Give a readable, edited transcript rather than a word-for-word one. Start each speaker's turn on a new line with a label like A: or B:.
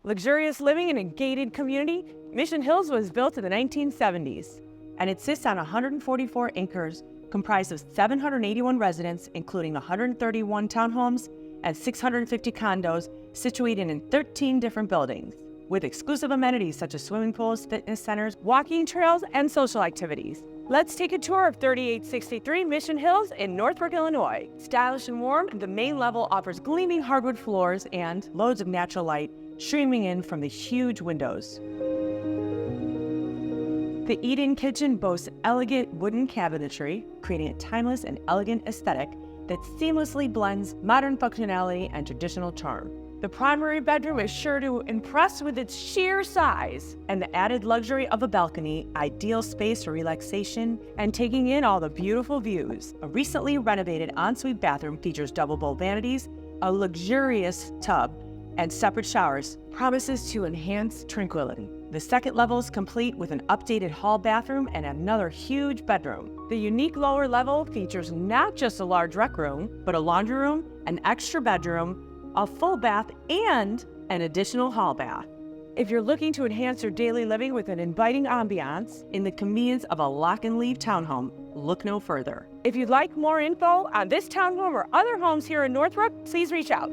A: Luxurious living in a gated community, Mission Hills was built in the 1970s, and it sits on 144 acres, comprised of 781 residents, including 131 townhomes and 650 condos situated in 13 different buildings, with exclusive amenities such as swimming pools, fitness centers, walking trails, and social activities. Let's take a tour of 3863 Mission Hills in Northbrook, Illinois. Stylish and warm, the main level offers gleaming hardwood floors and loads of natural light streaming in from the huge windows. The eat-in kitchen boasts elegant wooden cabinetry, creating a timeless and elegant aesthetic that seamlessly blends modern functionality and traditional charm. The primary bedroom is sure to impress with its sheer size and the added luxury of a balcony, ideal space for relaxation and taking in all the beautiful views. A recently renovated ensuite bathroom features double bowl vanities, a luxurious tub, and separate showers, promises to enhance tranquility. The second level is complete with an updated hall bathroom and another huge bedroom. The unique lower level features not just a large rec room, but a laundry room, an extra bedroom, a full bath, and an additional hall bath. If you're looking to enhance your daily living with an inviting ambiance in the convenience of a lock-and-leave townhome, look no further. If you'd like more info on this townhome or other homes here in Northbrook, please reach out.